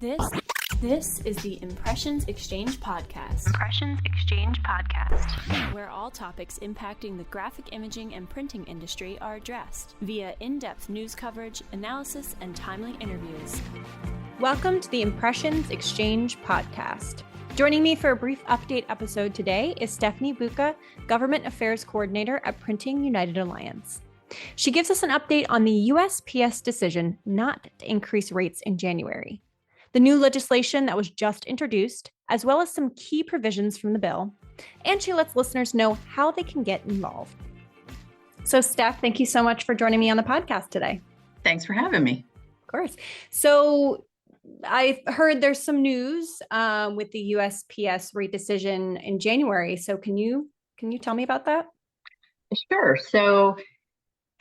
This is the Impressions Exchange Podcast. Where all topics impacting the graphic imaging and printing industry are addressed via in-depth news coverage, analysis, and timely interviews. Welcome to the Impressions Exchange Podcast. Joining me for a brief update episode today is Stephanie Buka, Government Affairs Coordinator at Printing United Alliance. She gives us an update on the USPS decision not to increase rates in January, the new legislation that was just introduced, as well as some key provisions from the bill, and she lets listeners know how they can get involved. So, Steph, thank you so much for joining me on the podcast today. Thanks for having me. Of course. So, I heard there's some news with the USPS rate decision in January. So, can you tell me about that? Sure. So,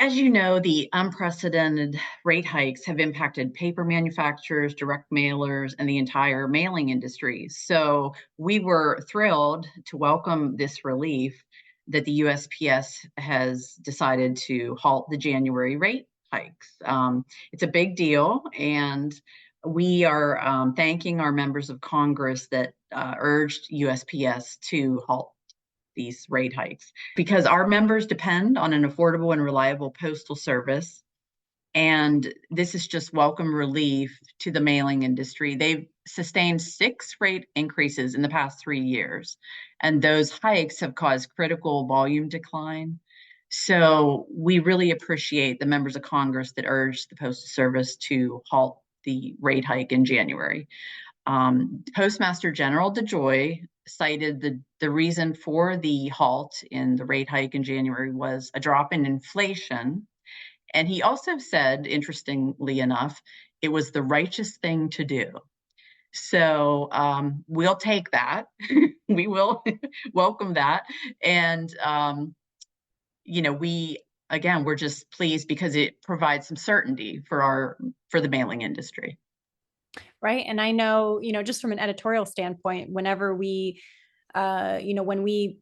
as you know, the unprecedented rate hikes have impacted paper manufacturers, direct mailers, and the entire mailing industry. So we were thrilled to welcome this relief that the USPS has decided to halt the January rate hikes. It's a big deal, and we are thanking our members of Congress that urged USPS to halt these rate hikes, because our members depend on an affordable and reliable postal service. And this is just welcome relief to the mailing industry. They've sustained 6 rate increases in the past 3 years, and those hikes have caused critical volume decline. So we really appreciate the members of Congress that urged the Postal Service to halt the rate hike in January. Postmaster General DeJoy cited the reason for the halt in the rate hike in January was a drop in inflation. And he also said, interestingly enough, it was the righteous thing to do. So we'll take that. We will welcome that. And, we're just pleased because it provides some certainty for the mailing industry. Right. And I know, just from an editorial standpoint, whenever we, when we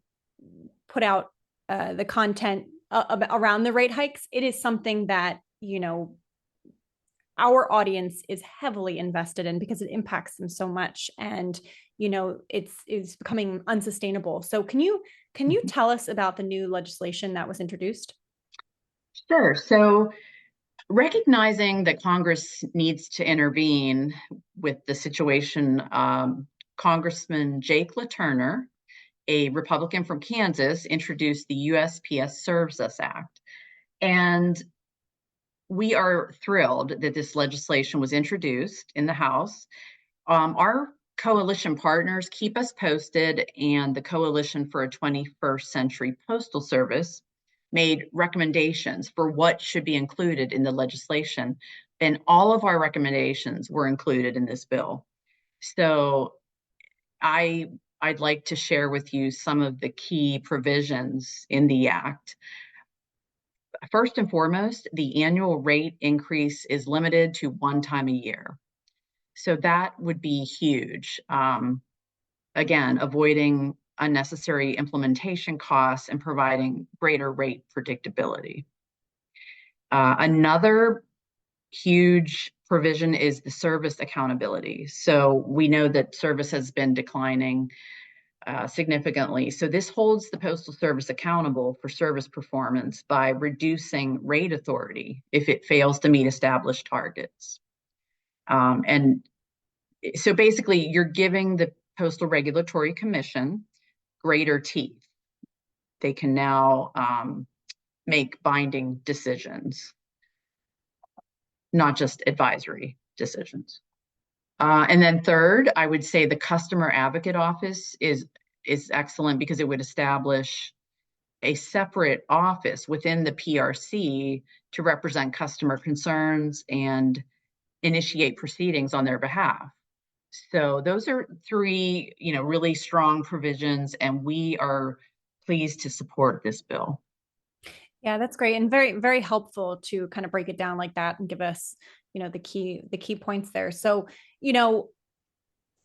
put out the content around the rate hikes, it is something that, our audience is heavily invested in because it impacts them so much. And, it's becoming unsustainable. So can you tell us about the new legislation that was introduced? Sure. So recognizing that Congress needs to intervene with the situation, Congressman Jake LaTurner, a Republican from Kansas, introduced the USPS Serves Us Act. And we are thrilled that this legislation was introduced in the House. Our coalition partners keep us posted, and the Coalition for a 21st Century Postal Service made recommendations for what should be included in the legislation. And all of our recommendations were included in this bill. So I'd like to share with you some of the key provisions in the act. First and foremost, the annual rate increase is limited to 1 time a year. So that would be huge. Again, avoiding unnecessary implementation costs and providing greater rate predictability. Another huge provision is the service accountability. So we know that service has been declining significantly. So this holds the Postal Service accountable for service performance by reducing rate authority if it fails to meet established targets. And so basically, you're giving the Postal Regulatory Commission greater teeth. They can now make binding decisions, not just advisory decisions. And then third, I would say the Customer Advocate Office is excellent because it would establish a separate office within the PRC to represent customer concerns and initiate proceedings on their behalf. So those are 3, really strong provisions, and we are pleased to support this bill. Yeah, that's great, and very, very helpful to kind of break it down like that and give us, the key points there. So,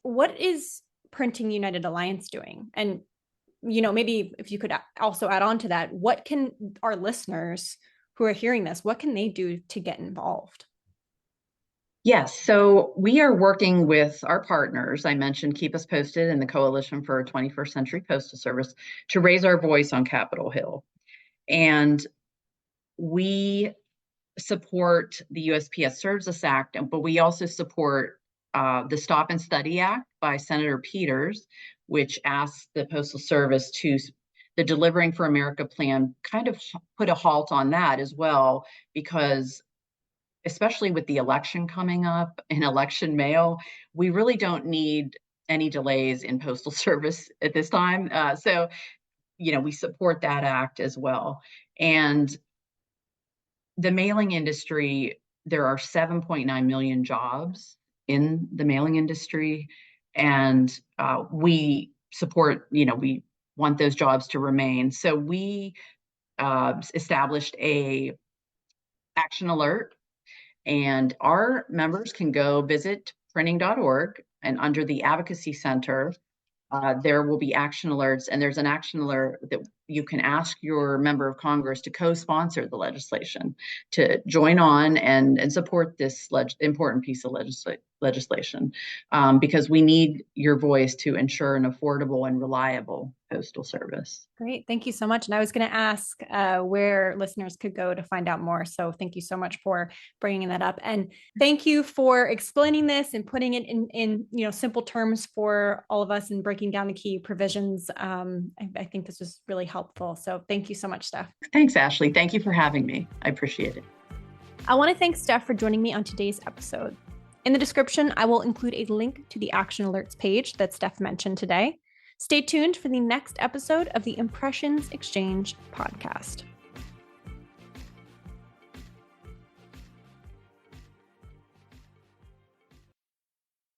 what is Printing United Alliance doing? And, maybe if you could also add on to that, what can our listeners who are hearing this, what can they do to get involved? Yes, so we are working with our partners. I mentioned Keep Us Posted and the Coalition for a 21st Century Postal Service to raise our voice on Capitol Hill. And we support the USPS Serves Us Act, but we also support the Stop and Study Act by Senator Peters, which asks the Postal Service to the Delivering for America plan kind of put a halt on that as well, because especially with the election coming up and election mail, we really don't need any delays in postal service at this time. We support that act as well. And the mailing industry, there are 7.9 million jobs in the mailing industry, and we support, we want those jobs to remain. So we established a action alert, and our members can go visit printing.org, and under the Advocacy Center, there will be action alerts, and there's an action alert that you can ask your member of Congress to co-sponsor the legislation, to join on and support this important piece of legislation, because we need your voice to ensure an affordable and reliable postal service. Great. Thank you so much. And I was going to ask where listeners could go to find out more. So thank you so much for bringing that up. And thank you for explaining this and putting it in simple terms for all of us and breaking down the key provisions. I think this was really helpful. So thank you so much, Steph. Thanks, Ashley. Thank you for having me. I appreciate it. I want to thank Steph for joining me on today's episode. In the description, I will include a link to the Action Alerts page that Steph mentioned today. Stay tuned for the next episode of the Impressions Exchange podcast.